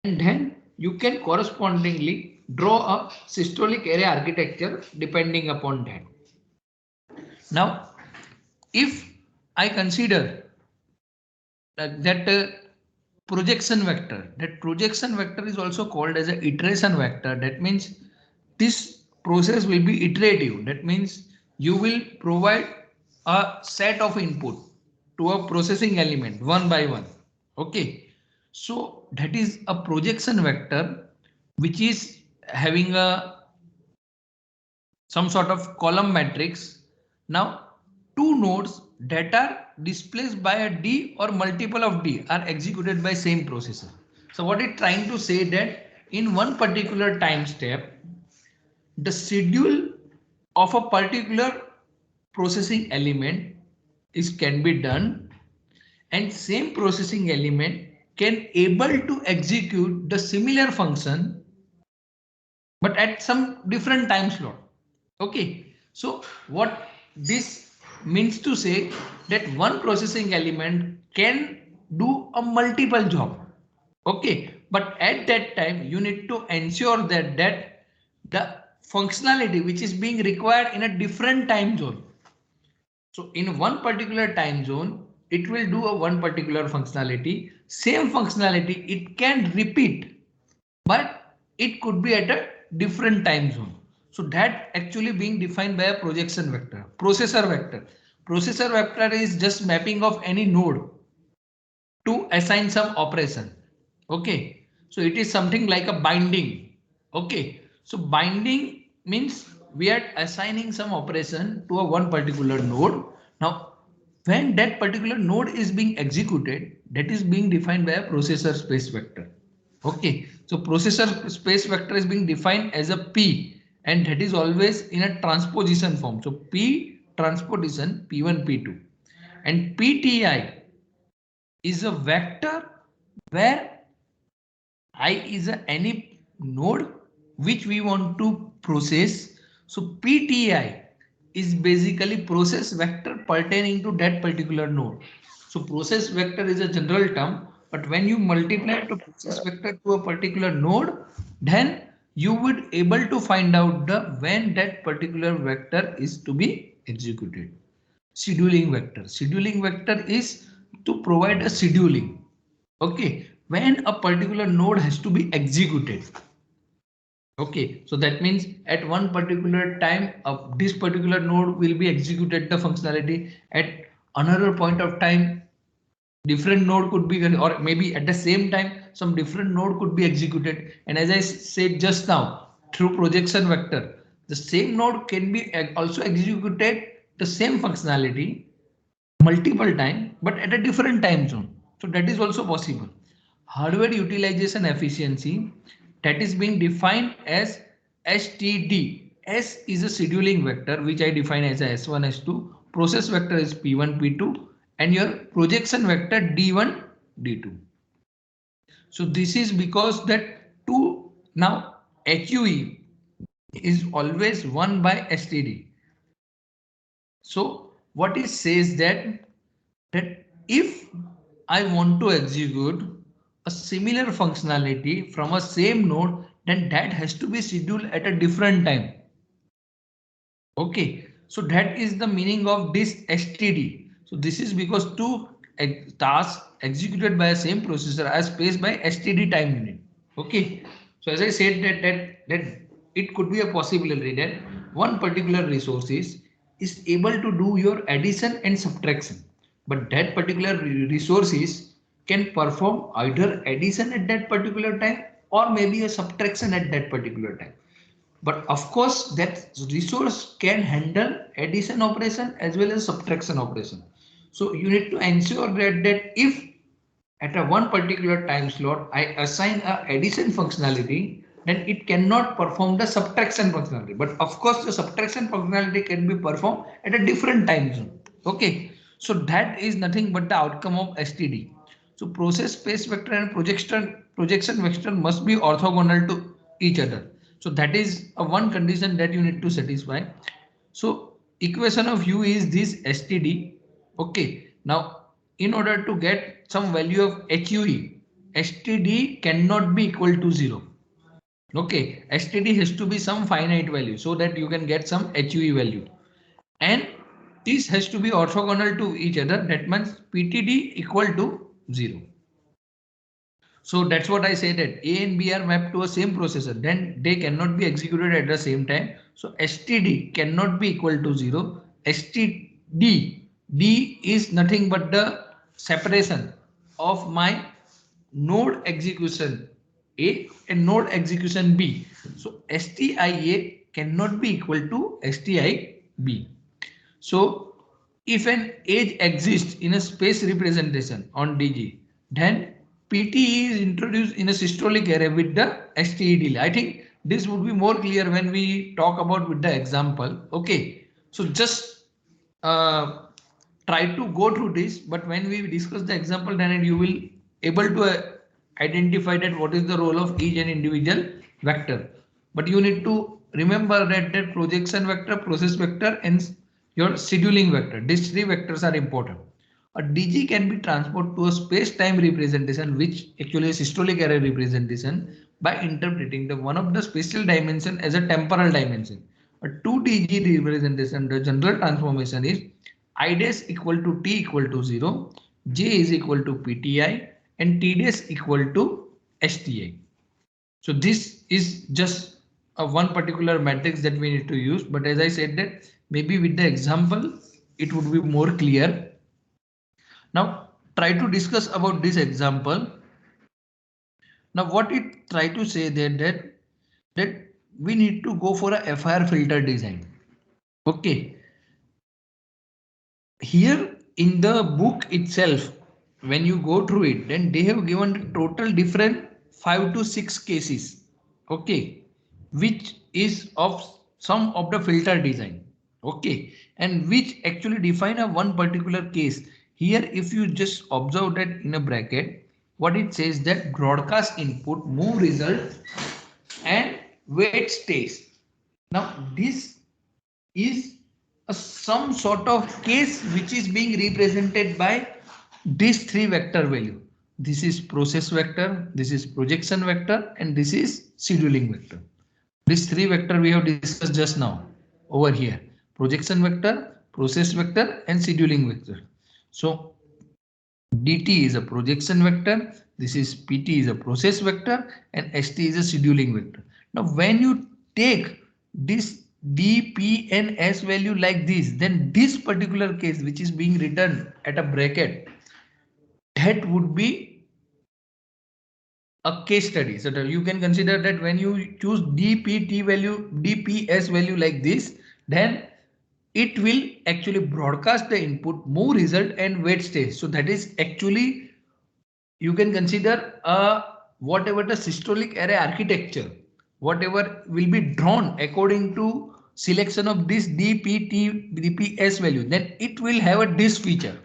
and then you can correspondingly draw a systolic array architecture depending upon that. Now, if I consider that projection vector is also called as an iteration vector. That means this process will be iterative. That means you will provide a set of input to a processing element one by one. Okay, so that is a projection vector which is having a some sort of column matrix. Now, two nodes that are displaced by a D or multiple of D are executed by same processor. So what it trying to say that in one particular time step, the schedule of a particular processing element is can be done, and same processing element can able to execute the similar function but at some different time slot. Okay, so what this means to say that one processing element can do a multiple job. Okay, but at that time you need to ensure that the functionality which is being required in a different time zone. So in one particular time zone, it will do a one particular functionality. Same functionality it can repeat, but it could be at a different time zone. So that actually being defined by a projection vector, processor vector. Processor vector is just mapping of any node to assign some operation. Okay, so it is something like a binding. Okay, so binding means we are assigning some operation to a one particular node. Now, when that particular node is being executed, that is being defined by a processor space vector. Okay, so processor space vector is being defined as a P, and that is always in a transposition form. So P transposition P1, P2, and PTI is a vector where I is any node which we want to process. So PTI is basically process vector pertaining to that particular node. So process vector is a general term, but when you multiply the process vector to a particular node, then you would able to find out the when that particular vector is to be executed. Scheduling vector. Scheduling vector is to provide a scheduling. Okay, when a particular node has to be executed. Okay, so that means at one particular time this particular node will be executed the functionality. At another point of time different node could be, or maybe at the same time some different node could be executed. And as I said just now, through projection vector the same node can be also executed the same functionality multiple time but at a different time zone. So that is also possible. Hardware utilization efficiency, that is being defined as STD. S is a scheduling vector which I define as a S1 S2, process vector is P1 P2, and your projection vector D1 D2. So this is because that 2 now HUE is always 1 by STD. So what it says that if I want to execute a similar functionality from a same node, then that has to be scheduled at a different time. Okay, so that is the meaning of this STD. So this is because two tasks executed by the same processor are spaced by STD time unit. Okay, so as I said that it could be a possibility that one particular is able to do your addition and subtraction, but that particular resources can perform either addition at that particular time or maybe a subtraction at that particular time. But of course, that resource can handle addition operation as well as subtraction operation. So you need to ensure that if at a one particular time slot I assign a addition functionality, then it cannot perform the subtraction functionality. But of course, the subtraction functionality can be performed at a different time zone. Okay, so that is nothing but the outcome of STD. So process space vector and projection vector must be orthogonal to each other. So that is a one condition that you need to satisfy. So equation of U is this STD. Okay. Now in order to get some value of HUE, STD cannot be equal to 0. Okay, STD has to be some finite value so that you can get some HUE value. And this has to be orthogonal to each other. That means PTD equal to 0. So that's what I say, that A and B are mapped to a same processor. Then they cannot be executed at the same time. So STD cannot be equal to 0. STD, D is nothing but the separation of my node execution A and node execution B. So STIA cannot be equal to STIB. So if an edge exists in a space representation on DG, then PTE is introduced in a systolic array with the STE delay. I think this would be more clear when we talk about with the example. Okay, so just uh, try to go through this, but when we discuss the example, then you will able to identify that what is the role of each and individual vector. But you need to remember that projection vector, process vector, and your scheduling vector, these three vectors are important. A DG can be transformed to a space-time representation, which actually is systolic array representation, by interpreting the one of the spatial dimension as a temporal dimension. A 2DG representation, the general transformation is I dash equal to T equal to 0, J is equal to PTI, and T dash equal to STI. So this is just a one particular matrix that we need to use. But as I said that maybe with the example, it would be more clear. Now try to discuss about this example. Now what it try to say that we need to go for a FIR filter design. Okay. Here in the book itself, when you go through it, then they have given total different 5 to 6 cases. Okay, which is of some of the filter design. Okay, and which actually define a one particular case. Here if you just observe that in a bracket, what it says that broadcast input, move result, and wait stays. Now this is some sort of case which is being represented by these three vector value. This is process vector, this is projection vector, and this is scheduling vector. These three vector we have discussed just now over here. Projection vector, process vector, and scheduling vector. So DT is a projection vector, this is PT is a process vector, and ST is a scheduling vector. Now when you take this D, P, and S value like this, then this particular case which is being written at a bracket, that would be a case study. So you can consider that when you choose DPT value, DPS value like this, then it will actually broadcast the input, move result, and wait stage. So that is actually, you can consider whatever the systolic array architecture, whatever will be drawn according to selection of this DPT, DPS value, then it will have a this feature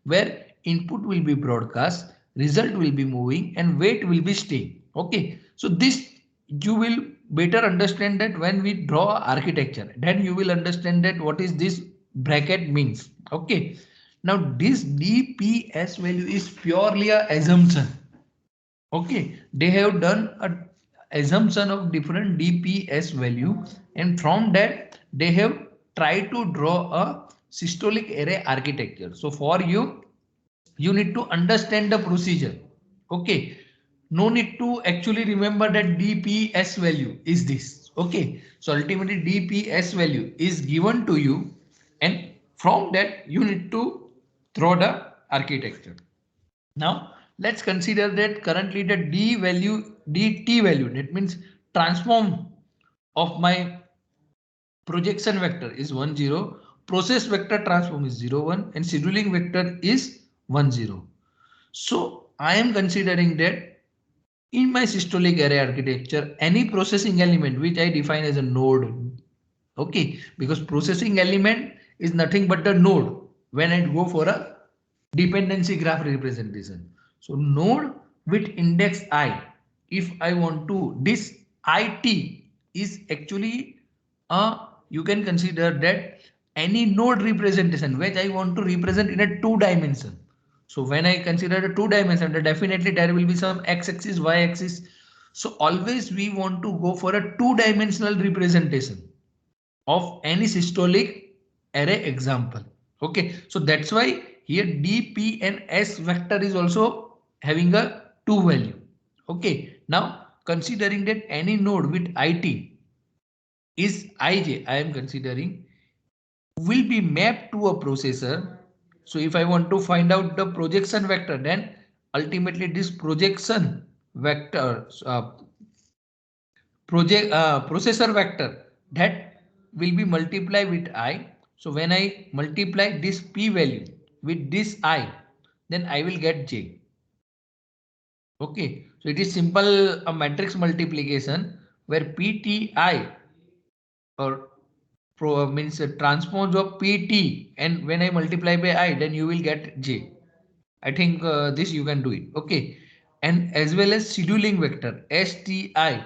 where input will be broadcast, result will be moving, and wait will be staying. Okay, so this you will better understand that when we draw architecture, then you will understand that what is this bracket means. Okay, now this DPS value is purely a assumption. Okay, they have done a assumption of different DPS value, and from that they have tried to draw a systolic array architecture. So for you need to understand the procedure. Okay, no need to actually remember that DPS value is this. Okay, so ultimately DPS value is given to you, and from that you need to draw the architecture. Now let's consider that currently the D value, DT value, that means transform of my projection vector is 1 0, process vector transform is 0 1, and scheduling vector is 1 0. So I am considering that in my systolic array architecture, any processing element which I define as a node, okay, because processing element is nothing but the node when I go for a dependency graph representation. So node with index I, if I want to, this IT is actually you can consider that any node representation which I want to represent in a 2 dimension. So when I consider a two dimension, then definitely there will be some x axis, y axis. So always we want to go for a two dimensional representation of any systolic array example. Okay, so that's why here d, p and s vector is also having a two value. Okay, now considering that any node with it is ij, I am considering, will be mapped to a processor. So if I want to find out the projection vector, then ultimately this projection vector processor vector that will be multiplied with I. So when I multiply this p value with this I, then I will get j. Okay, so it is simple a matrix multiplication where pti or means a transpose of pt, and when I multiply by I, then you will get j. I think this you can do it. Okay, and as well as scheduling vector sti.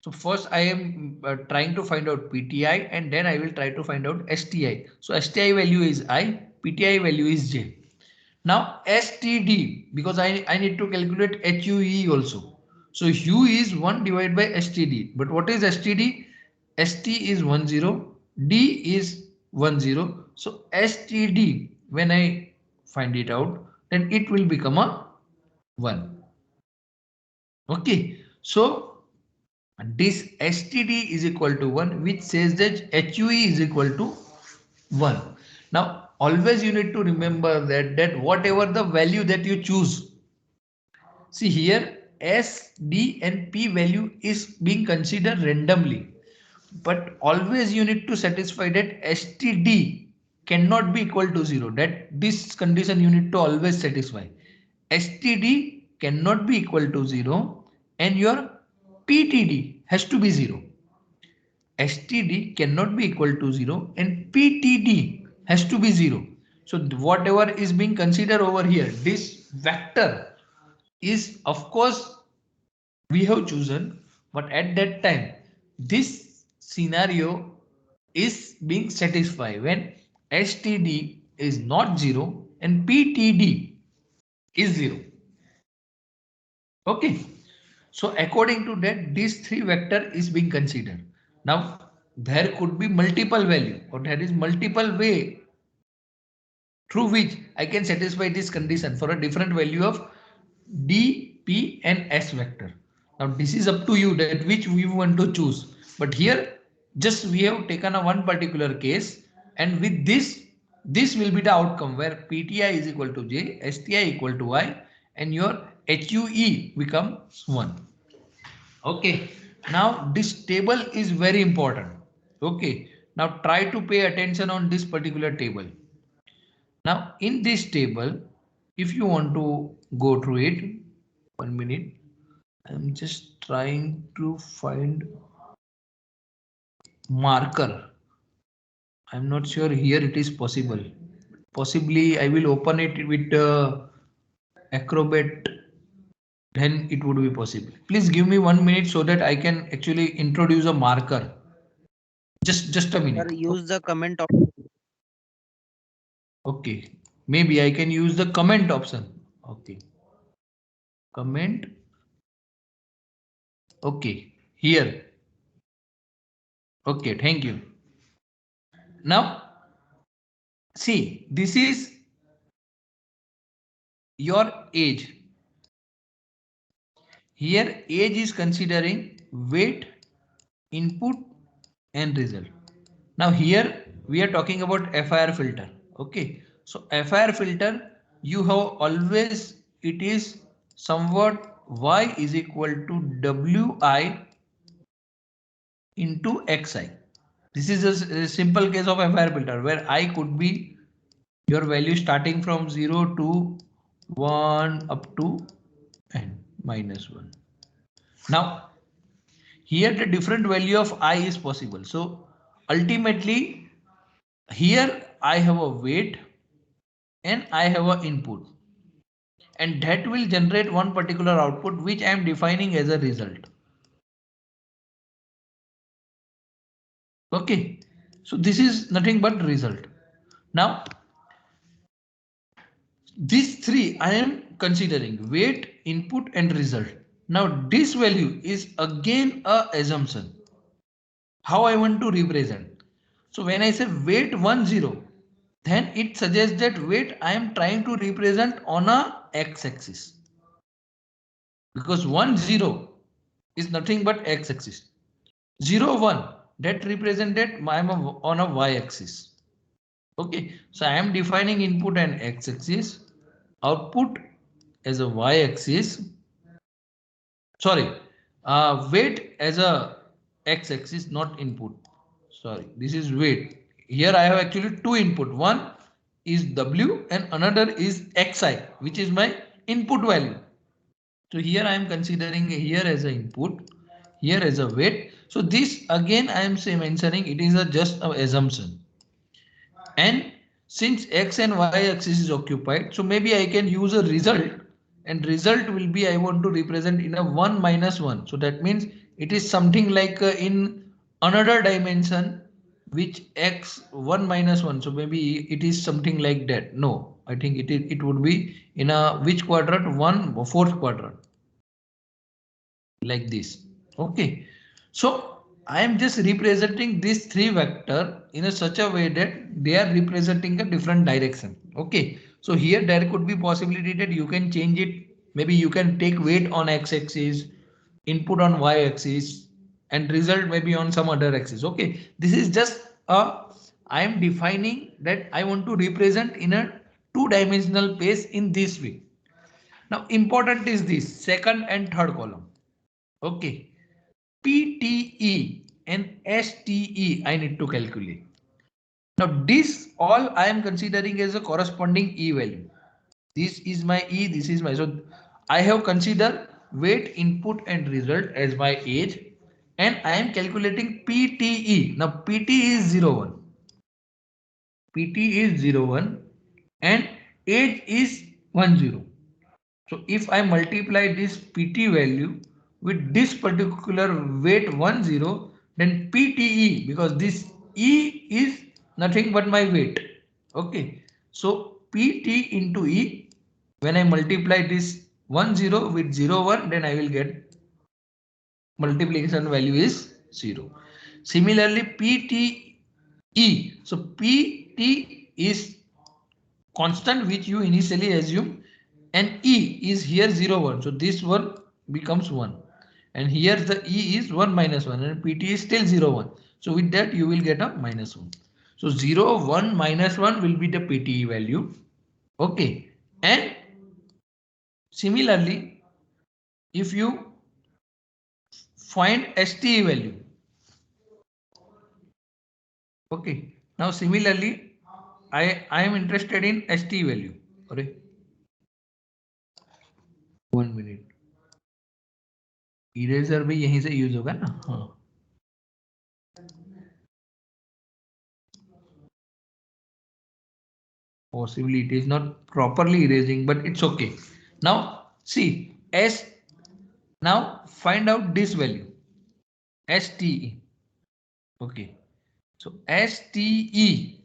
So first I am trying to find out PTI and then I will try to find out STI. So STI value is I, PTI value is J. Now STD, because I need to calculate HUE also. So U is 1 divided by STD. But what is STD? ST is 10, D is 10. So STD, when I find it out, then it will become a 1. Okay. So this STD is equal to 1, which says that HUE is equal to 1. Now, always you need to remember that whatever the value that you choose, see here S, D and P value is being considered randomly. But always you need to satisfy that STD cannot be equal to 0. That this condition you need to always satisfy. STD cannot be equal to 0 and your PTD has to be 0. STD cannot be equal to 0 and PTD has to be 0. So whatever is being considered over here, this vector is of course we have chosen, but at that time this scenario is being satisfied when STD is not 0 and PTD is 0. Okay. So according to that, these three vector is being considered. Now there could be multiple value or there is multiple way through which I can satisfy this condition for a different value of D, P and S vector. Now this is up to you that which we want to choose. But here just we have taken a one particular case, and with this will be the outcome where PTI is equal to J, STI equal to I and your HUE becomes 1. Okay, now this table is very important. Okay, now try to pay attention on this particular table. Now in this table, if you want to go through it, 1 minute, I'm just trying to find marker. I'm not sure here it is possible. Possibly I will open it with Acrobat, then it would be possible. Please give me 1 minute so that I can actually introduce a marker. Just a Sir, minute. use the comment of Okay, maybe I can use the comment option. Okay, comment. Okay, here. Okay, thank you. Now, see, this is your age. Here, age is considering weight, input, and result. Now, here we are talking about FIR filter. Okay, so FIR filter, you have always, it is somewhat y is equal to wi into xi. This is a simple case of FIR filter where I could be your value starting from 0 to 1 up to n minus 1. Now here the different value of I is possible. So ultimately here I have a weight and I have a input, and that will generate one particular output which I am defining as a result. Okay, so this is nothing but result. Now These three I am considering: weight, input and result. Now this value is again a assumption. How I want to represent? So when I say weight 10, then it suggests that weight I am trying to represent on a x-axis, because 10 is nothing but x-axis. 01, that represented I am on a y-axis. Okay, so I am defining input and x-axis, output as a y-axis, sorry, weight as a x-axis, not input. Sorry, this is weight. Here I have actually two input. One is W and another is Xi, which is my input value. So here I am considering here as an input, here as a weight. So this again I am say mentioning it is a just an assumption. And since x and y axis is occupied, so maybe I can use a result, and result will be I want to represent in a 1 minus 1. So that means it is something like in another dimension which x 1 minus 1. So maybe it is something like that. No, I think it would be in a which quadrant? 1 fourth quadrant, like this. Okay, so I am just representing these three vector in a such a way that they are representing a different direction. Okay, so here there could be possibility that you can change it. Maybe you can take weight on x-axis, input on y-axis, and result maybe on some other axis. Okay, this is just a I am defining that I want to represent in a two-dimensional space in this way. Now important is this second and third column. Okay, PTE and STE I need to calculate. Now this all I am considering as a corresponding E value. This is my E, this is my, so I have considered weight, input and result as my age, and I am calculating PTE. Now PT is 01. PT is 01 and age is 10. So if I multiply this PT value with this particular weight 10, then PTE, because this E is nothing but my weight. Okay. So PT into E, when I multiply this 10 with 01, then I will get multiplication value is 0. Similarly, PTE. So PT is constant which you initially assume, and E is here 0 1. So this one becomes 1, and here the E is 1 minus 1 and PT is still 0 1. So with that you will get a minus 1. So 0 1 minus 1 will be the PTE value. Okay, and similarly if you find STE value. Okay, now similarly I am interested in STE value. Okay, 1 minute. Eraser भी यहीं से use होगा ना. हाँ, possibly it is not properly erasing, but it's okay. Now see S, now find out this value STE. Okay, so STE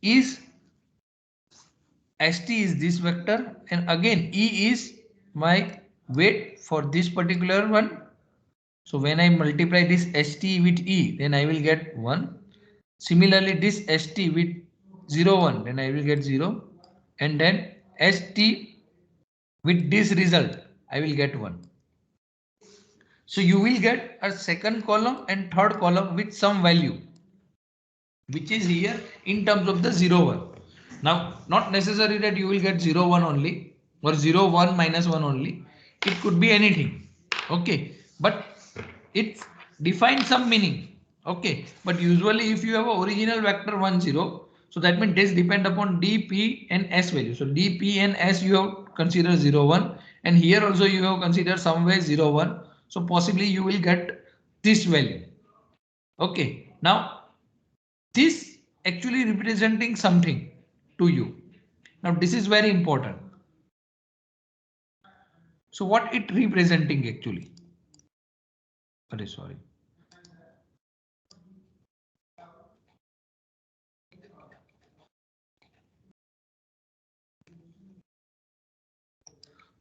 is ST is this vector, and again E is my weight for this particular one. So when I multiply this ST with E, then I will get 1. Similarly, this ST with 0 1, then I will get 0. And then ST with this result, I will get 1. So you will get a second column and third column with some value, which is here in terms of the 0 1. Now, not necessary that you will get 0 1 only or 0 1 minus 1 only. It could be anything. Okay, but it defines some meaning. Okay, but usually if you have a original vector 1 0, so that means this depend upon D, P and S value. So D, P and S you have considered 0 1, and here also you have considered somewhere 0 1. So possibly you will get this value. Okay, now this actually representing something to you. Now this is very important. So what it representing actually? Sorry.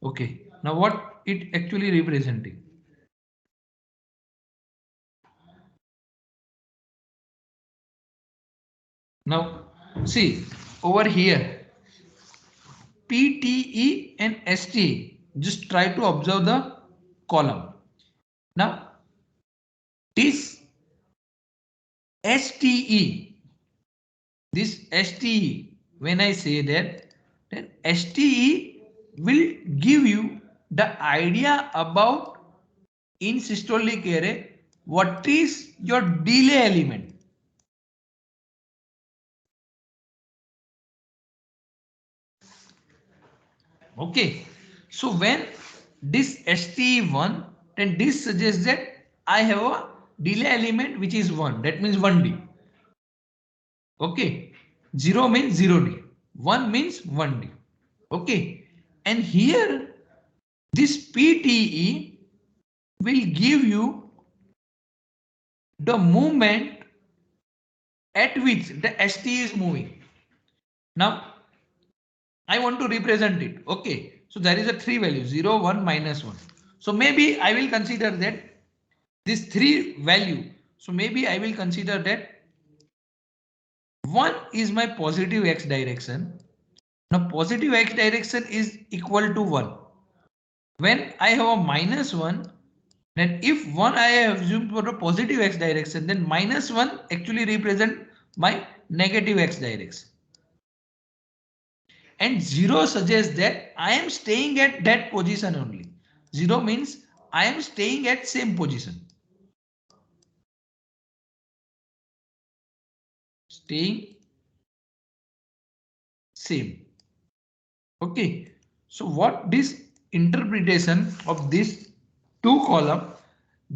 Okay, now what it actually representing? Now see over here PTE and STE, just try to observe the column. Now this STE, when I say that, then STE will give you the idea about in systolic array what is your delay element. Okay, so when this STE1, then this suggests that I have a delay element which is 1, that means 1D. Okay, 0 means 0D, 1 means 1D. Okay, and here this PTE will give you the movement at which the ST is moving. Now I want to represent it. Okay, so there is a 3 value 0, 1, -1. So maybe I will consider that this 3 value. So maybe I will consider that 1 is my positive x direction. Now positive x direction is equal to 1. When I have a -1, then if 1 I have assumed for a positive x direction, then -1 actually represent my negative x direction. And 0 suggests that I am staying at that position only. 0 means I am staying at same position. Staying same. Okay. So what this interpretation of this two column,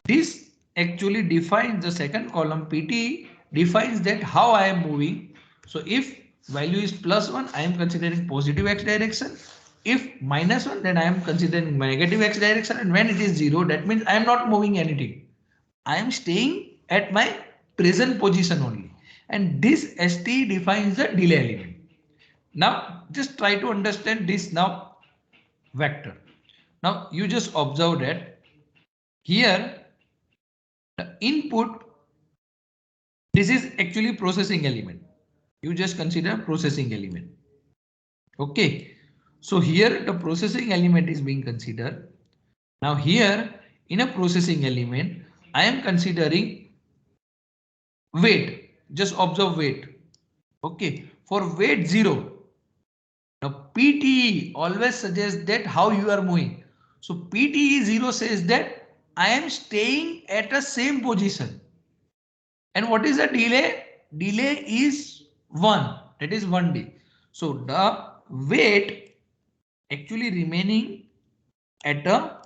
this actually defines the second column PT defines that how I am moving. So if value is +1, I am considering positive x direction. If -1, then I am considering negative x direction. And when it is 0, that means I am not moving anything. I am staying at my present position only. And this ST defines the delay element. Now just try to understand this now vector. Now you just observe that here the input, this is actually processing element. You just consider processing element. Okay. So here the processing element is being considered. Now here in a processing element, I am considering weight. Just observe weight. Okay. For weight 0. Now PTE always suggests that how you are moving. So PTE 0 says that I am staying at a same position. And what is the delay? Delay is 1. That is 1D. So the weight actually remaining at a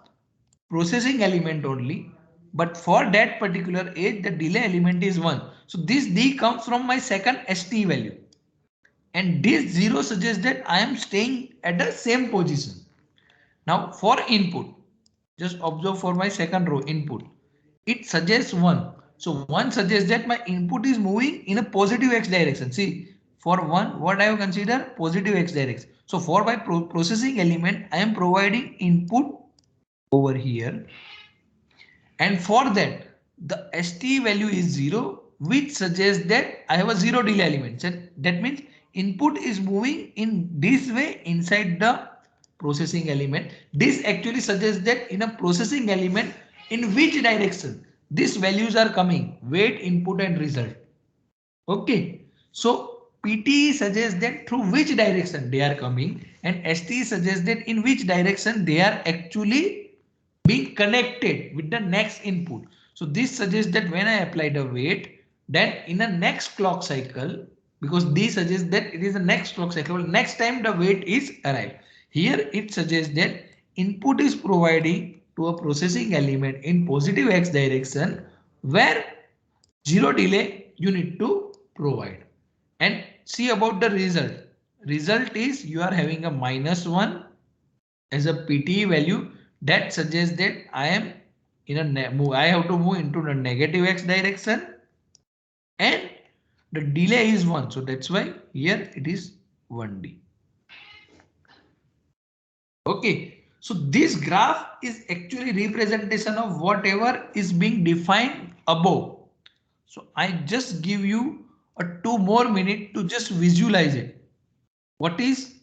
processing element only. But for that particular age, the delay element is 1. So this D comes from my second ST value. And this 0 suggests that I am staying at the same position. Now for input, just observe for my second row input. It suggests 1. So 1 suggests that my input is moving in a positive x direction. See, for 1, what I have considered positive x direction. So for my processing element, I am providing input over here. And for that, the ST value is 0, which suggests that I have a 0 delay element. So that means input is moving in this way inside the processing element. This actually suggests that in a processing element, in which direction these values are coming, weight, input and result. Okay. So PT suggests that through which direction they are coming, and ST suggests that in which direction they are actually being connected with the next input. So this suggests that when I apply the weight, then in the next clock cycle, because this suggests that it is the next clock cycle, next time the weight is arrived. Here it suggests that input is providing to a processing element in positive x direction, where 0 delay you need to provide. And see about the result. Result is you are having a -1 as a PTE value. That suggests that I am in a I have to move into the negative x direction, and the delay is 1. So that's why here it is 1D. Okay. So this graph is actually representation of whatever is being defined above. So I just give you a 2 more minutes to just visualize it. What is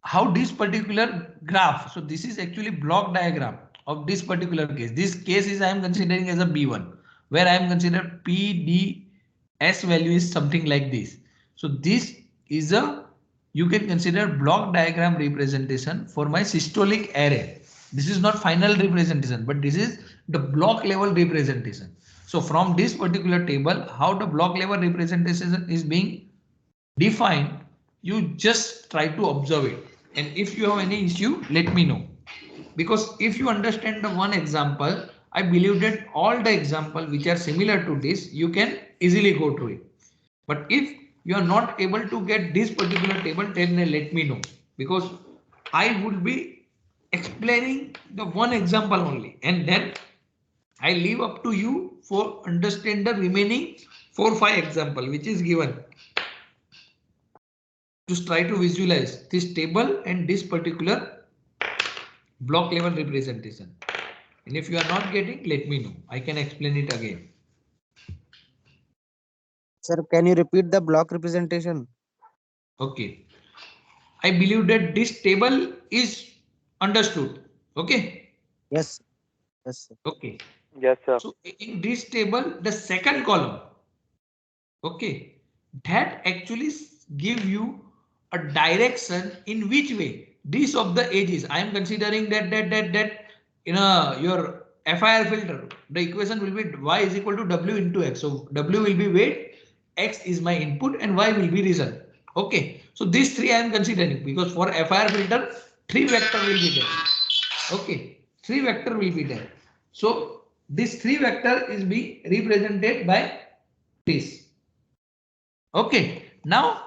how this particular graph. So this is actually block diagram of this particular case. This case is I am considering as a B1 where I am considered PDS value is something like this. So this is a you can consider block diagram representation for my systolic array. This is not final representation, but this is the block level representation. So from this particular table, how the block level representation is being defined, you just try to observe it. And if you have any issue, let me know. Because if you understand the one example, I believe that all the examples which are similar to this, you can easily go through it. But if you are not able to get this particular table, then let me know. Because I would be explaining the one example only. And then I leave up to you for understand the remaining 4-5 example which is given. Just try to visualize this table and this particular block level representation. And if you are not getting, let me know. I can explain it again. Sir, can you repeat the block representation? Okay. I believe that this table is understood. Okay. Yes. Yes, sir. Okay. Yes, sir. So in this table, the second column, okay, that actually give you a direction in which way this of the edges. I am considering that in your FIR filter, the equation will be y is equal to w into x. So w will be weight, x is my input, and y will be result. Okay, so these three I am considering because for FIR filter, three vector will be there. Okay, three vector will be there. So this three vector is being represented by this. Okay, now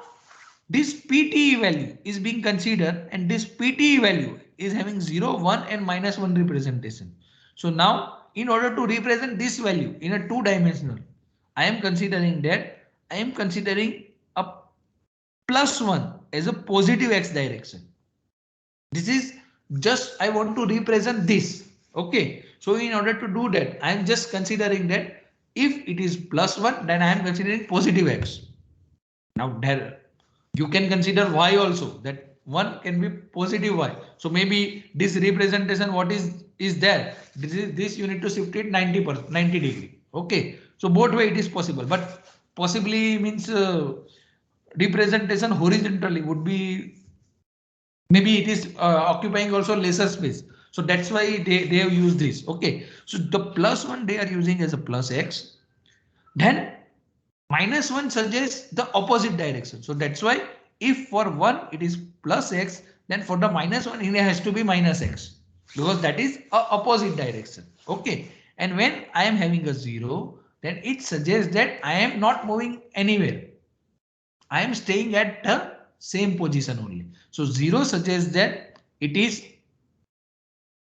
this PTE value is being considered and this PTE value is having 0, 1 and -1 representation. So now in order to represent this value in a two-dimensional, I am considering that I am considering a +1 as a positive x direction. This is just I want to represent this. Okay, so in order to do that, I am just considering that if it is +1, then I am considering positive x. Now there you can consider y also, that one can be positive y. So maybe this representation what is there. This you need to shift it 90 degree. Okay, so both way it is possible, but possibly means representation horizontally would be maybe it is occupying also lesser space. So that's why they have used this. Okay, so the +1 they are using as a plus x. Then -1 suggests the opposite direction. So that's why if for 1 it is plus x, then for the -1 it has to be minus x because that is a opposite direction. Okay, and when I am having a 0, then it suggests that I am not moving anywhere. I am staying at the same position only. So 0 suggests that it is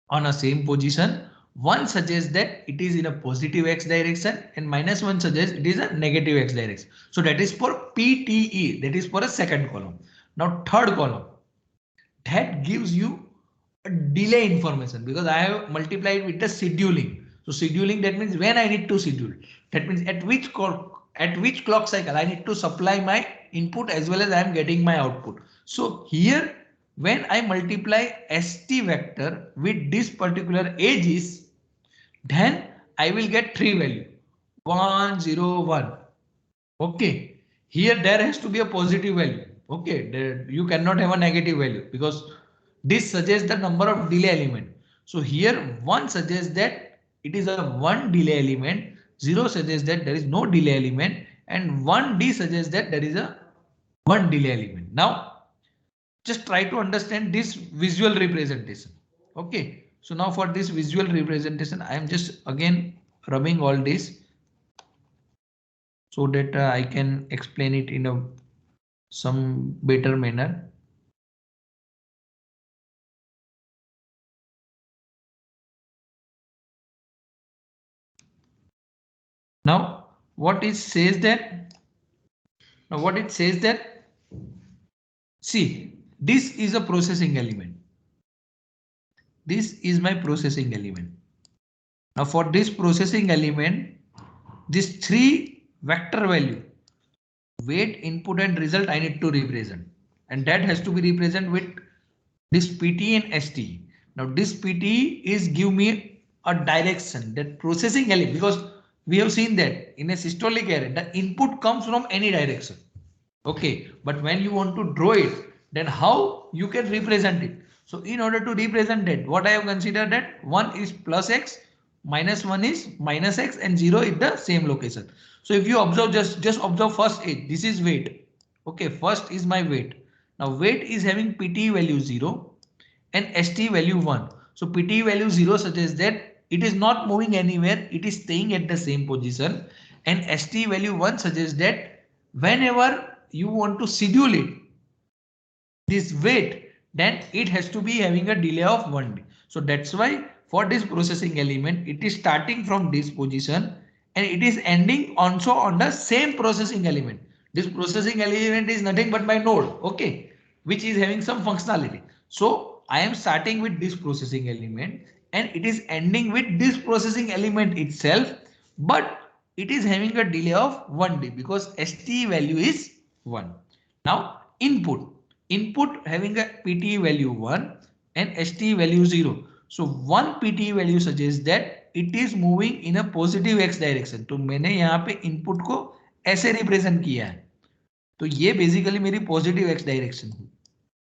on a same position. 1 suggests that it is in a positive x direction and -1 suggests it is a negative x direction. So that is for PTE, that is for a second column. Now third column, that gives you a delay information because I have multiplied with the scheduling. So scheduling, that means when I need to schedule. That means at which clock cycle I need to supply my input as well as I am getting my output. So here when I multiply ST vector with this particular edges, then I will get three value 1, 0, 1. Okay, here there has to be a positive value. Okay, you cannot have a negative value because this suggests the number of delay element. So here 1 suggests that it is a 1 delay element, 0 suggests that there is no delay element, and 1D suggests that there is a 1 delay element. Now just try to understand this visual representation. Okay, so now for this visual representation I am just again rubbing all this so that I can explain it in a some better manner. Now what it says that see This is a processing element. This is my processing element. Now for this processing element, this three vector value, weight, input and result, I need to represent, and that has to be represented with this PT and ST. Now this PT is give me a direction, that processing element, because we have seen that in a systolic array the input comes from any direction. Okay, but when you want to draw it, then how you can represent it? So in order to represent it, what I have considered that 1 is plus x, minus 1 is minus x, and 0 is the same location. So if you observe, just observe first is, this is weight. Okay, first is my weight. Now weight is having PT value 0 and ST value 1. So PT value 0 suggests that it is not moving anywhere, it is staying at the same position, and ST value 1 suggests that whenever you want to schedule it, this weight, then it has to be having a delay of 1 day. So that's why for this processing element, it is starting from this position and it is ending also on the same processing element. This processing element is nothing but my node, okay, which is having some functionality. So I am starting with this processing element and it is ending with this processing element itself, but it is having a delay of 1 day because ST value is 1. Now input having a PT value 1 and ST value 0. So 1 PT value suggests that it is moving in a positive x direction. तो मैंने यहाँ पे input को ऐसे represent किया है. तो ये basically मेरी positive x direction हुई.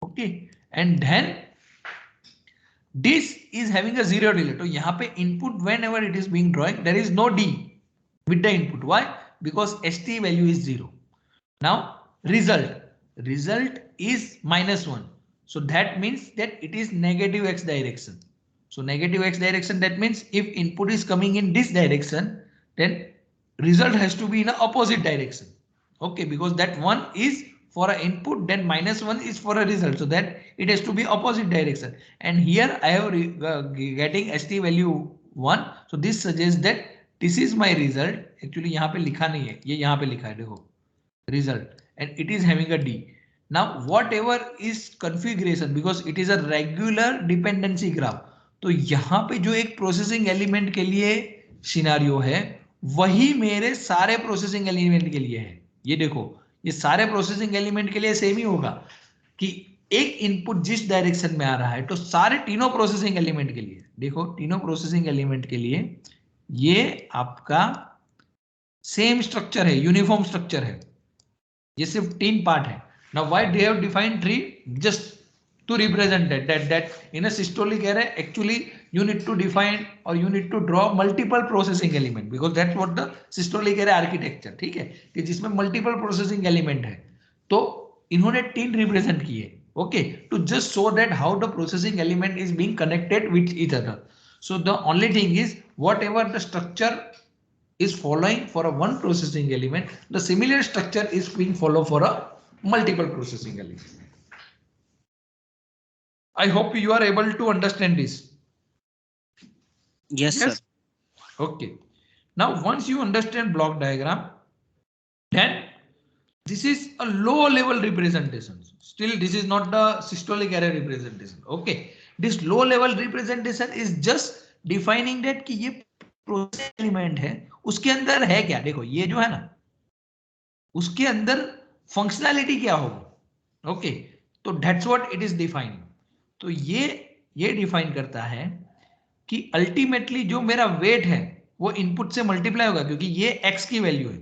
Okay, and then this is having a 0 delay. तो यहाँ पे input whenever it is being drawn, there is no D with the input. Why? Because ST value is 0. Now result is minus 1. So that means that it is negative x direction. So negative x direction, that means if input is coming in this direction, then result has to be in the opposite direction. Okay, because that one is for an input, then minus 1 is for a result. So that it has to be opposite direction. And here I have getting ST value 1. So this suggests that this is my result. Actually यहाँ पे लिखा नहीं है, ये यहाँ पे लिखा है, देखो result, and it is having a D. Now whatever is configuration, because it is a regular dependency graph, तो यहाँ पे जो एक प्रोसेसिंग एलिमेंट के लिए सिनारियो है वही मेरे सारे प्रोसेसिंग एलिमेंट के लिए है. ये देखो, ये सारे प्रोसेसिंग एलिमेंट के लिए सेम ही होगा कि एक इनपुट जिस डायरेक्शन में आ रहा है, तो सारे तीनों प्रोसेसिंग एलिमेंट के लिए, देखो तीनों प्रोसेसिंग एलिमेंट के लिए ये आपका सेम स्ट्रक्चर है, यूनिफॉर्म स्ट्रक्चर है. ये सिर्फ 3 पार्ट है. Now why they have defined 3? Just to represent that in a systolic array actually you need to define or you need to draw multiple processing element, because that's what the systolic array architecture, ठीक है, कि जिसमें multiple processing element है. तो इन्होंने 3 represent किए, okay, to just show that how the processing element is being connected with each other. So the only thing is whatever the structure is following for a one processing element, the similar structure is being followed for a multiple processing element. I hope you are able to understand this. Yes, sir. Okay. Now once you understand block diagram, then this is a low level representation. Still this is not the systolic array representation. Okay. This low level representation is just defining that कि ये process element है उसके अंदर है क्या. देखो ये जो है ना, उसके अंदर फंक्शनैलिटी क्या होगी. ओके, तो that's what it is defining. तो ये डिफाइन करता है कि अल्टीमेटली जो मेरा वेट है वो इनपुट से मल्टीप्लाई होगा, क्योंकि ये x की वैल्यू है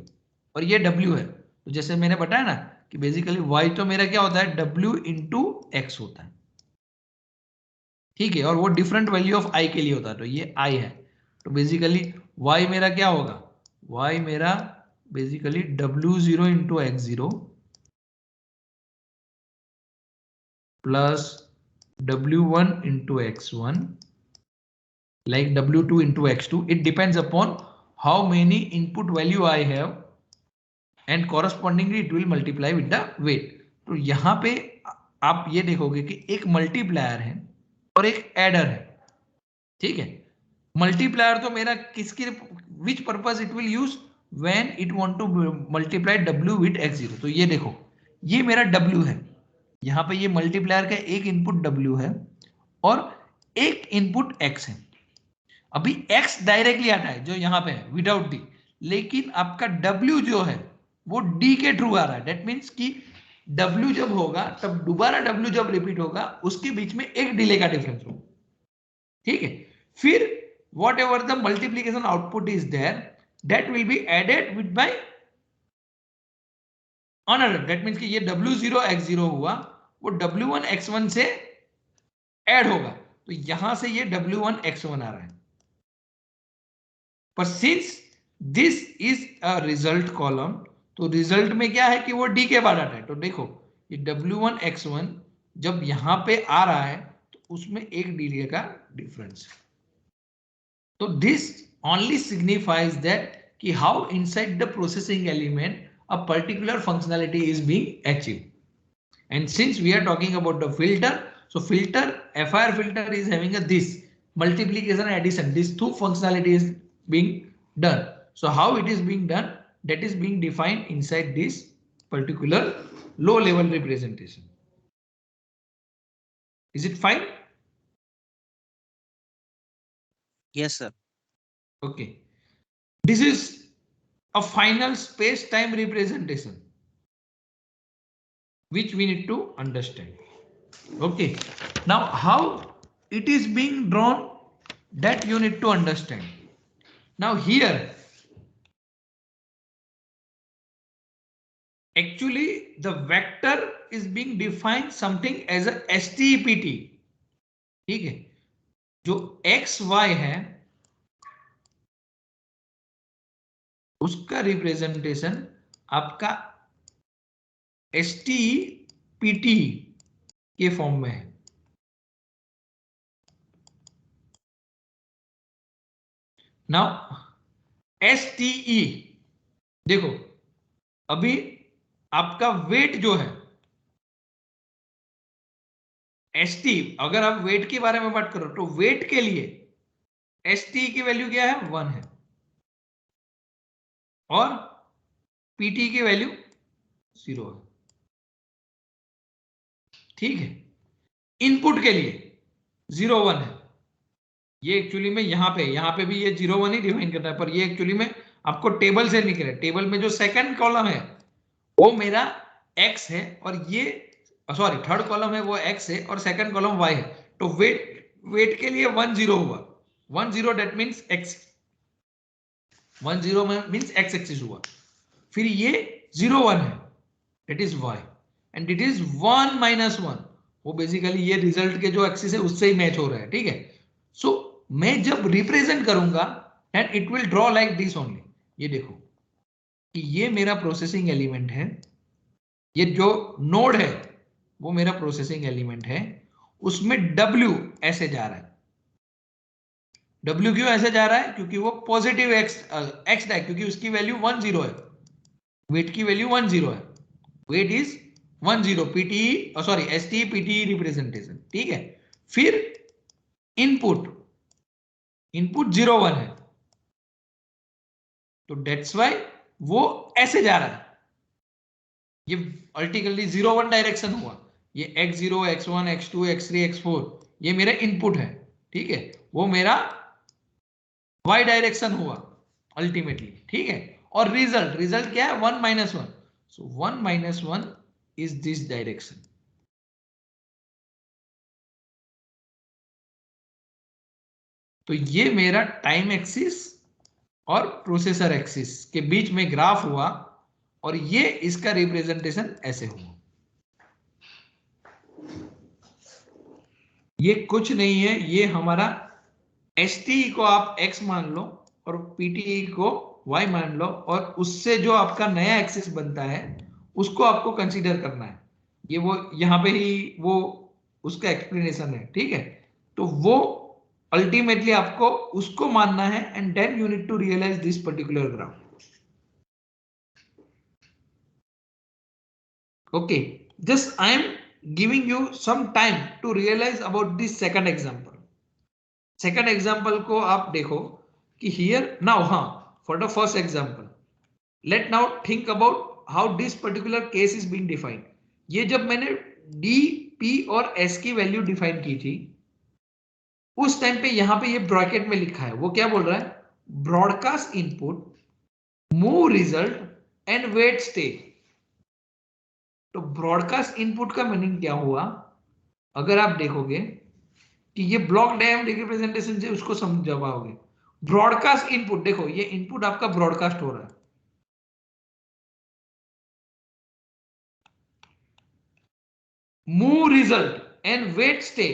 और ये w है. तो जैसे मैंने बताया ना कि बेसिकली y तो मेरा क्या होता है, w इंटू x होता है, ठीक है, और वो डिफरेंट वैल्यू ऑफ i के लिए होता है. तो ये i है, तो बेसिकली y मेरा क्या होगा, y मेरा basically w0 into x0 plus w1 into x1 like w2 into x2. It depends upon how many input value I have and correspondingly it will multiply with the weight. तो यहाँ पे आप ये देखोगे कि एक मल्टीप्लायर है और एक एडर है, ठीक है. मल्टीप्लायर तो मेरा किसके which purpose it will use when it want to multiply w with x0. तो ये देखो ये मेरा w है, यहाँ पे ये मल्टीप्लायर का एक इनपुट W है और एक इनपुट X है। अभी X डायरेक्टली आता है जो यहाँ पे है विदाउट D, लेकिन आपका W जो है वो D के थ्रू आ रहा है। दैट मीन्स कि W जब होगा तब दोबारा W जब रिपीट होगा उसके बीच में एक डिले का डिफरेंस होगा, ठीक है। फिर whatever the multiplication output is there that will be added with by another. That means कि ये W0 X0 हुआ वो W1 X1 से ऐड होगा, तो यहां से ये W1 X1 आ रहा है। पर since this is a result column, तो रिजल्ट में क्या है कि वो D के बाद आता है। तो देखो ये W1 X1 जब यहां पे आ रहा है तो उसमें एक डिले का डिफरेंस है। तो दिस only signifies that कि how inside the processing element a particular functionality is being achieved. And since we are talking about the filter, so filter FIR filter is having a this multiplication and addition, these two functionality is being done. So how it is being done, that is being defined inside this particular low level representation. Is it fine? Yes, sir. Okay. This is a final space-time representation which we need to understand. Okay. Now how it is being drawn, that you need to understand. Now here actually the vector is being defined something as a STEPT, ठीक है। जो x Y है उसका representation आपका STEPT के form में है। Now STE देखो, अभी आपका वेट जो है ST, अगर आप वेट के बारे में बात करो तो वेट के लिए ST की वैल्यू क्या है 1 है और PT की वैल्यू 0 है, ठीक है। इनपुट के लिए 0 1 है। ये एक्चुअली में यहाँ पे भी ये 0 1 ही डिफाइन करता है, पर ये एक्चुअली में आपको टेबल से निकले। टेबल में जो सेकंड कॉलम है वो मेरा x है और ये सॉरी थर्ड कॉलम है वो x है और सेकंड कॉलम y है। तो वेट के लिए 1 0 हुआ, 1 0 दैट मींस x, 1 0 में मींस x एक्सिस हुआ। फिर ये 0 1 है that is y and it is 1 -1, वो बेसिकली ये रिजल्ट के जो एक्सिस है उससे ही मैच हो रहा है, ठीक है। सो मैं जब रिप्रेजेंट करूंगा and it will draw like this only. ये देखो कि ये मेरा प्रोसेसिंग एलिमेंट है, ये जो नोड है वो मेरा प्रोसेसिंग एलिमेंट है, उसमें W ऐसे जा रहा है। W क्यों ऐसे जा रहा है? क्योंकि वो पॉजिटिव x है, क्योंकि उसकी वैल्यू 1 0 है, वेट की वैल्यू 1 0 है, wait is 1 0 PTE sorry STE PTE representation, ठीक है। फिर इनपुट 0 1 है, तो दैट्स व्हाई वो ऐसे जा रहा है। ये वर्टिकली 0 1 डायरेक्शन हुआ, ये x0 x1 x2 x3 x4 ये मेरा इनपुट है, ठीक है। वो मेरा y डायरेक्शन हुआ अल्टीमेटली, ठीक है। और रिजल्ट क्या है 1 -1, सो 1 -1 इज दिस डायरेक्शन। तो ये मेरा टाइम एक्सिस और प्रोसेसर एक्सिस के बीच में ग्राफ हुआ और ये इसका रिप्रेजेंटेशन ऐसे हुआ। ये कुछ नहीं है, ये हमारा STE को आप x मान लो और PTE को y मान लो और उससे जो आपका नया एक्सिस बनता है उसको आपको कंसीडर करना है। ये वो यहाँ पे ही वो उसका एक्सप्लेनेशन है, ठीक है। तो वो अल्टीमेटली आपको उसको मानना है and then you need to realise this particular graph. Okay, just I am giving you some time to realize about this second example. Second example को आप देखो कि here now for the first example let now think about how this particular case is being defined. ये जब मैंने D P और S की value define की थी, उस टाइम पे यहां पे ये ब्रैकेट में लिखा है, वो क्या बोल रहा है, broadcast input, move result and weight stay. तो ब्रॉडकास्ट इनपुट का मीनिंग क्या हुआ, अगर आप देखोगे कि ये ब्लॉक डायग्राम रिप्रेजेंटेशन से उसको समझ पाओगे। ब्रॉडकास्ट इनपुट, देखो ये इनपुट आपका ब्रॉडकास्ट हो रहा है, move result and weight stay,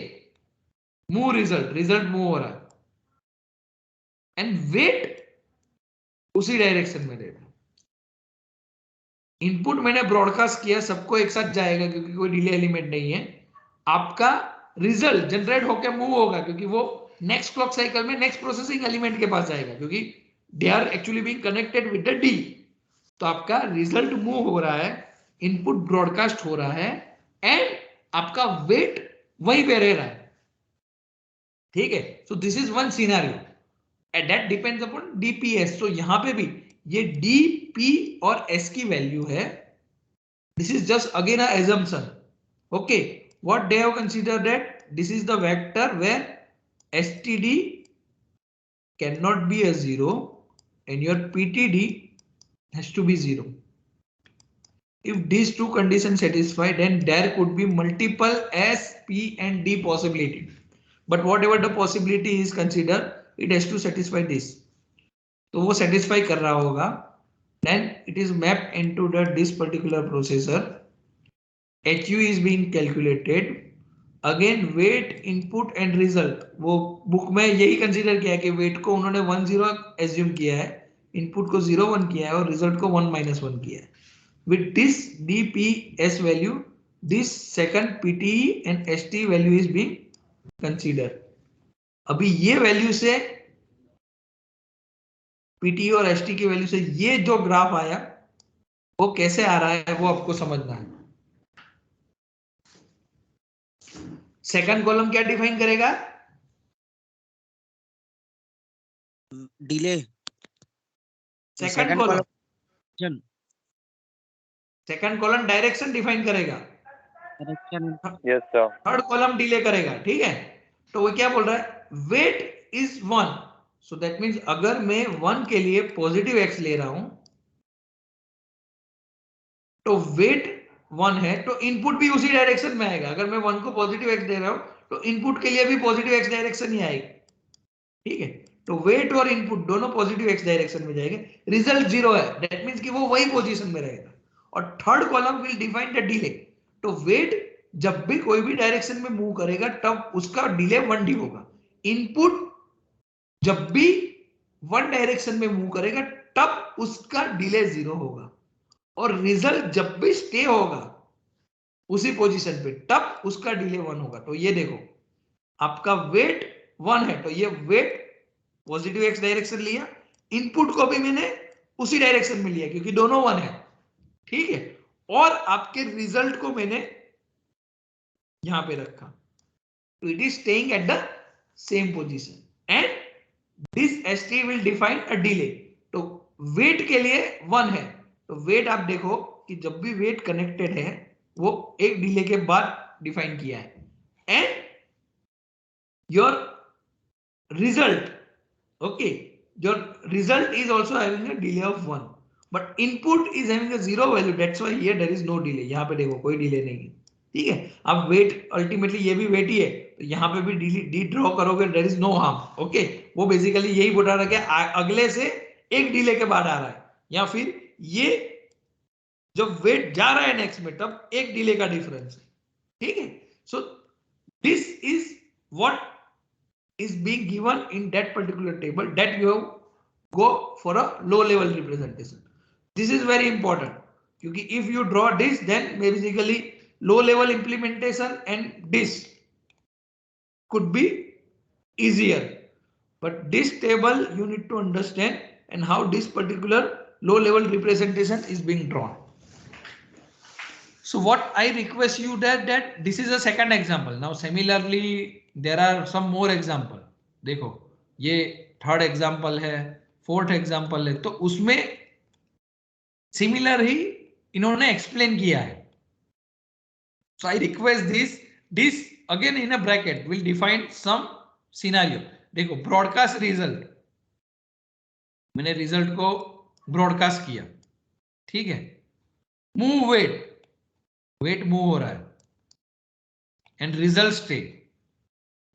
move result, result move हो रहा है, एंड वेट उसी डायरेक्शन में रहेगा। इनपुट मैंने ब्रॉडकास्ट किया, सबको एक साथ जाएगा क्योंकि कोई डिले एलिमेंट नहीं है। आपका रिजल्ट जनरेट होकर मूव होगा क्योंकि वो नेक्स्ट क्लॉक साइकिल में नेक्स्ट प्रोसेसिंग एलिमेंट के पास जाएगा, क्योंकि they are actually being connected with the D. तो आपका रिजल्ट मूव हो रहा है, इनपुट ब्रॉडकास्ट हो रहा है, एंड आपका वेट वहीं पे रह रहा है। ठीक है, so this is one scenario and that depends upon DPS. तो यहां पे भी ये डी पी और एस की वैल्यू है, this is just again a assumption. Okay, what they have considered that this is the vector where std cannot be a 0 and your ptd has to be 0. If these two conditions satisfy, then there could be multiple S, P and D possibility. But whatever the possibility is considered, it has to satisfy this. तो वो satisfy कर रहा होगा, then it is mapped into this particular processor. HU is being calculated. Again weight, input and result. वो book में यही consider किया है कि वेट को उन्होंने 1 0 एज्यूम किया है, इनपुट को 0 1 किया है और रिजल्ट को 1 -1 किया है. With this DPS value, this second PTE and ST value is being considered. अभी ये वैल्यू से PTE और ST की वैल्यू से ये जो ग्राफ आया वो कैसे आ रहा है वो आपको समझना है. सेकंड कॉलम क्या डिफाइन करेगा, delay, second column, column second column direction define करेगा, direction. Yes sir. Third column delay करेगा. ठीक है, तो वो क्या बोल रहा है, wait is 1. So that means अगर मैं 1 के लिए पॉजिटिव एक्स ले रहा हूं तो वेट 1 है, तो इनपुट भी उसी डायरेक्शन में आएगा. अगर मैं 1 को पॉजिटिव एक्स दे रहा हूं तो इनपुट के लिए भी पॉजिटिव एक्स डायरेक्शन ही आएगी. ठीक है, तो वेट और इनपुट दोनों पॉजिटिव एक्स डायरेक्शन में जाएंगे. रिजल्ट 0 है, दैट मींस कि वो वही पोजीशन में रहेगा. और third column will define the delay. तो वेट जब भी कोई भी डायरेक्शन में मूव करेगा तब उसका डिले 1D होगा. इनपुट जब भी 1 डायरेक्शन में मूव करेगा तब उसका डिले 0 होगा. और रिजल्ट जब भी स्टे होगा उसी पोजीशन पे तब उसका डिले 1 होगा. तो ये देखो आपका वेट 1 है तो ये वेट पॉजिटिव एक्स डायरेक्शन लिया, इनपुट को भी मैंने उसी डायरेक्शन में लिया क्योंकि दोनों 1 है. ठीक है, और आपके रिजल्ट को मैंने यहां पे रखा, तो it is staying at the same position and this ST will define a delay. तो वेट के लिए 1 है, तो वेट आप देखो कि जब भी वेट कनेक्टेड है वो एक डिले के बाद डिफाइन किया है. And your result, okay, your result is also having a delay of 1 but input is having a 0 value, that's why here there is no delay. यहां पे देखो कोई डिले नहीं है. ठीक है, अब वेट अल्टीमेटली ये भी वेट ही है तो यहां पे भी डी ड्रॉ करोगे, there is no harm. Okay, वो बेसिकली यही बोल रहा है अगले से एक डिले के बाद आ रहा है, या फिर ये जब वेट जा रहा है नेक्स्ट में तब एक डिले का डिफरेंस है. ठीक है, so this is what is being given in that particular table that you have go for a low level representation. This is very important क्योंकि if you draw this then basically low level implementation and this could be easier, but this table you need to understand and how this particular low level representation is being drawn. So what I request you that this is a second example. Now similarly there are some more example. देखो ये third example है, fourth example है, तो उसमें similar ही इन्होंने explain किया है. So I request this again in a bracket will define some scenario. देखो broadcast result, मैंने result को broadcast किया, ठीक है. Move weight move हो रहा है and result state.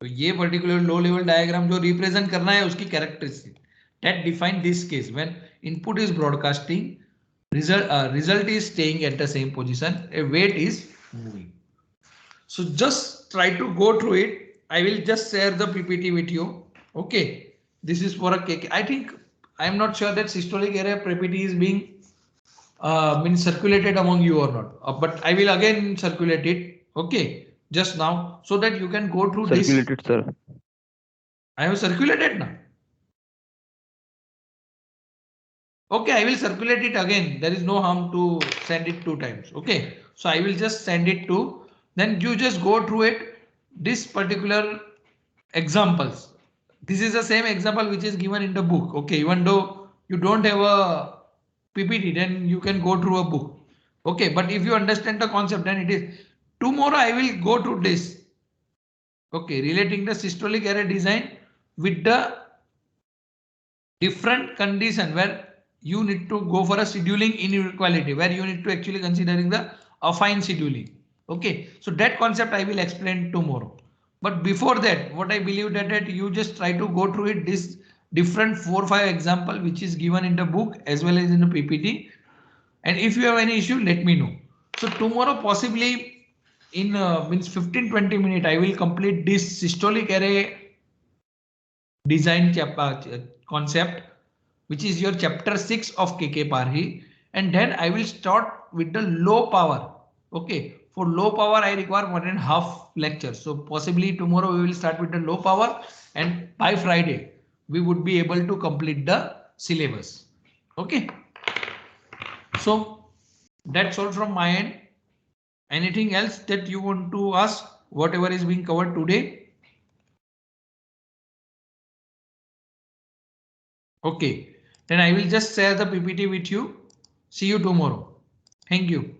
तो ये पर्टिकुलर लो लेवल डायग्राम जो रिप्रेजेंट करना है उसकी characteristic that define this case when input is broadcasting, result is staying at the same position, a weight is moving. So just try to go through it. I will just share the PPT with you. Okay, this is for a cake. I think I am not sure that systolic array PPT is being been circulated among you or not, but I will again circulate it. Okay, just now so that you can go through this. Circulated, sir. I have circulated now. Okay, I will circulate it again. There is no harm to send it 2 times. Okay, so I will just send it to, then you just go through it. This particular examples. This is the same example which is given in the book. Okay, even though you don't have a PPT, then you can go through a book. Okay, but if you understand the concept, then it is. Tomorrow I will go through this. Okay, relating the systolic array design with the different condition where you need to go for a scheduling inequality, where you need to actually considering the affine scheduling. Okay, so that concept I will explain tomorrow. But before that, what I believe that you just try to go through it, this different 4-5 example which is given in the book as well as in the PPT. And if you have any issue, let me know. So tomorrow possibly in means 15-20 minutes, I will complete this systolic array design concept, which is your chapter 6 of KK Parhi, and then I will start with the low power. Okay, for low power I require 1.5 lectures. So possibly tomorrow we will start with the low power, and by Friday we would be able to complete the syllabus. Okay, so that's all from my end. Anything else that you want to ask? Whatever is being covered today. Okay, then I will just share the PPT with you. See you tomorrow. Thank you.